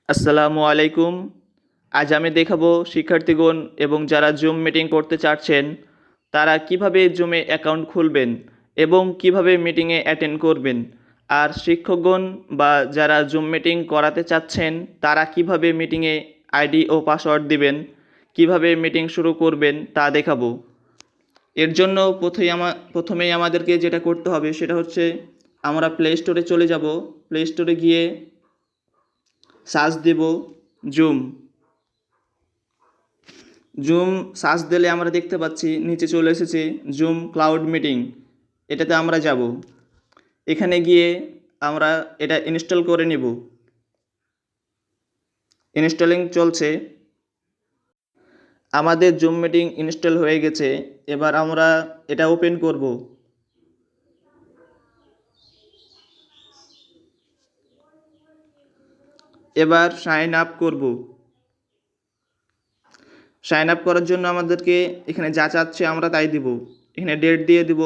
আসসালামু আলাইকুম। আজ আমি দেখাবো শিক্ষার্থীগণ এবং যারা জুম মিটিং করতে চাচ্ছেন তারা কিভাবে জুমে অ্যাকাউন্ট খুলবেন এবং কিভাবে মিটিংয়ে অ্যাটেন্ড করবেন। আর শিক্ষকগণ বা যারা জুম মিটিং করাতে চাচ্ছেন তারা কিভাবে মিটিংয়ে আইডি ও পাসওয়ার্ড দিবেন, কিভাবে মিটিং শুরু করবেন তা দেখাবো। এর জন্য প্রথমেই আমাদেরকে যেটা করতে হবে সেটা হচ্ছে আমরা প্লে স্টোরে চলে যাব। প্লে স্টোরে গিয়ে সার্চ দেব জুম। জুম সার্চ দিলে আমরা দেখতে পাচ্ছি নিচে চলে এসেছে জুম ক্লাউড মিটিং। এটাতে আমরা যাব। এখানে গিয়ে আমরা এটা ইনস্টল করে নেব। ইনস্টলিং চলছে। আমাদের জুম মিটিং ইনস্টল হয়ে গেছে। এবার আমরা এটা ওপেন করব। এবার সাইন আপ করব। সাইন আপ করার জন্য আমাদেরকে এখানে যা চাচ্ছে আমরা তাই দিব। এখানে ডেট দিয়ে দিব।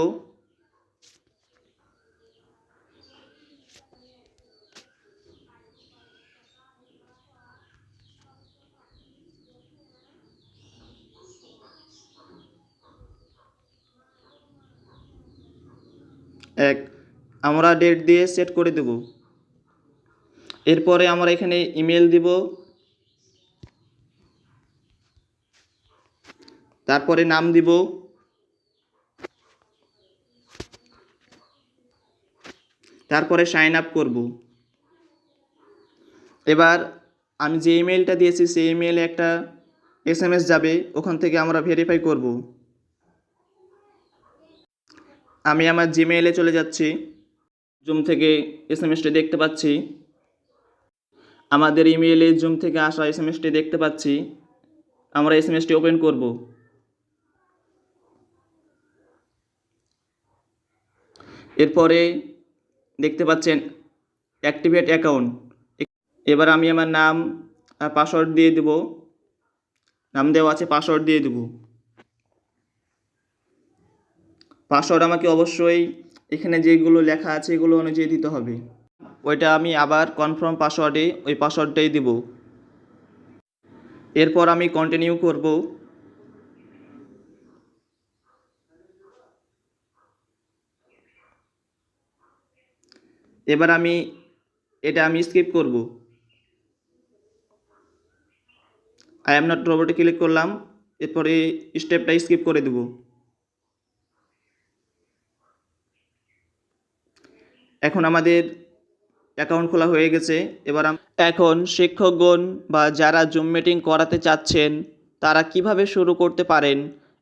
আমরা ডেট দিয়ে সেট করে দেব। এরপরে আমরা এখানে ইমেল দিব। তারপরে নাম দিব। তারপরে সাইন আপ করব। এবার আমি যে ইমেলটা দিয়েছি সেই ইমেলে একটা SMS যাবে, ওখান থেকে আমরা ভেরিফাই করব। আমি আমার জিমেইলে চলে যাচ্ছি। জুম থেকে SMS-টি দেখতে পাচ্ছি। আমাদের ইমেইলে জুম থেকে আসা SMS-টি দেখতে পাচ্ছি। আমরা SMS-টি ওপেন করব। এরপরে দেখতে পাচ্ছেন অ্যাক্টিভেট অ্যাকাউন্ট। এবার আমি আমার নাম আর পাসওয়ার্ড দিয়ে দেব। নাম দেওয়া আছে, পাসওয়ার্ড দিয়ে দেব। পাসওয়ার্ড আমাকে অবশ্যই এখানে যেগুলো লেখা আছে এগুলো অনুযায়ী দিতে হবে। ওইটা আমি আবার কনফার্ম পাসওয়ার্ডে ওই পাসওয়ার্ডটাই দিব। এরপর আমি কন্টিনিউ করব। এবার এটা স্কিপ করব। আই এম নট রোবটে ক্লিক করলাম। এরপরে স্টেপটা স্কিপ করে দেব। এখন আমাদের অ্যাকাউন্ট খোলা হয়ে গেছে। এখন শিক্ষকগণ বা যারা জুম মিটিং করাতে চাচ্ছেন তারা কিভাবে শুরু করতে পারেন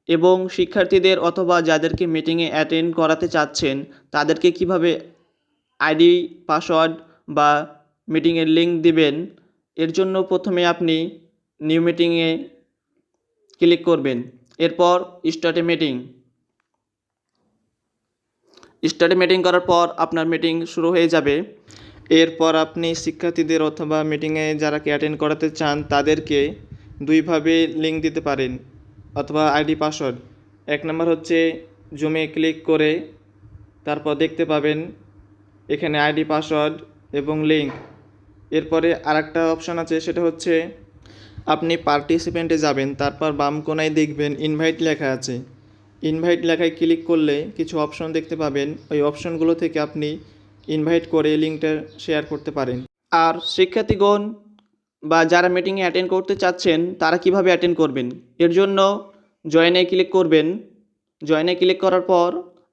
এবং শিক্ষার্থীদের অথবা যাদেরকে মিটিংয়ে অ্যাটেন্ড করাতে চাচ্ছেন তাদেরকে কিভাবে আইডি, পাসওয়ার্ড বা মিটিংয়ের লিঙ্ক দিবেন, এর জন্য প্রথমে আপনি নিউ মিটিংয়ে ক্লিক করবেন। এরপর স্টার্ট মিটিং করার পর আপনার মিটিং শুরু হয়ে যাবে। এরপর আপনি শিক্ষার্থীদের অথবা মিটিংয়ে যারাকে অ্যাটেন্ড করাতে চান তাদেরকে দুইভাবে লিঙ্ক দিতে পারেন অথবা আইডি, পাসওয়ার্ড। এক নম্বর হচ্ছে জুমে ক্লিক করে তারপর দেখতে পাবেন এখানে আইডি, পাসওয়ার্ড এবং লিঙ্ক। এরপরে আরেকটা অপশান আছে, সেটা হচ্ছে আপনি পার্টিসিপেন্টে যাবেন, তারপর বাম কোণায় দেখবেন ইনভাইট লেখা আছে। ইনভাইট লেখায় ক্লিক করলে কিছু অপশন দেখতে পাবেন। ওই অপশনগুলো থেকে আপনি ইনভাইট করে লিঙ্কটা শেয়ার করতে পারেন। আর শিক্ষার্থীগণ বা যারা মিটিংয়ে অ্যাটেন্ড করতে চাচ্ছেন তারা কিভাবে অ্যাটেন্ড করবেন, এর জন্য জয়েনে ক্লিক করবেন। জয়েনে ক্লিক করার পর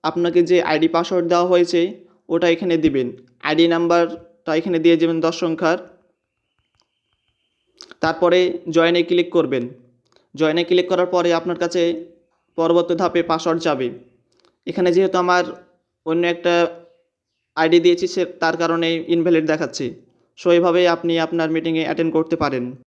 আপনাকে যে আইডি, পাসওয়ার্ড দেওয়া হয়েছে ওটা এখানে দিবেন। আইডি নাম্বারটা এখানে দিয়ে যাবেন 10 সংখ্যার। তারপরে জয়েনে ক্লিক করবেন। জয়েনে ক্লিক করার পরে আপনার কাছে পরবর্তী ধাপে পাসওয়ার্ড যাবে। এখানে যেহেতু আমার অন্য একটা আইডি দিয়েছি তার কারণে ইনভ্যালিড দেখাচ্ছে। সো এইভাবেই আপনি আপনার মিটিংয়ে অ্যাটেন্ড করতে পারেন।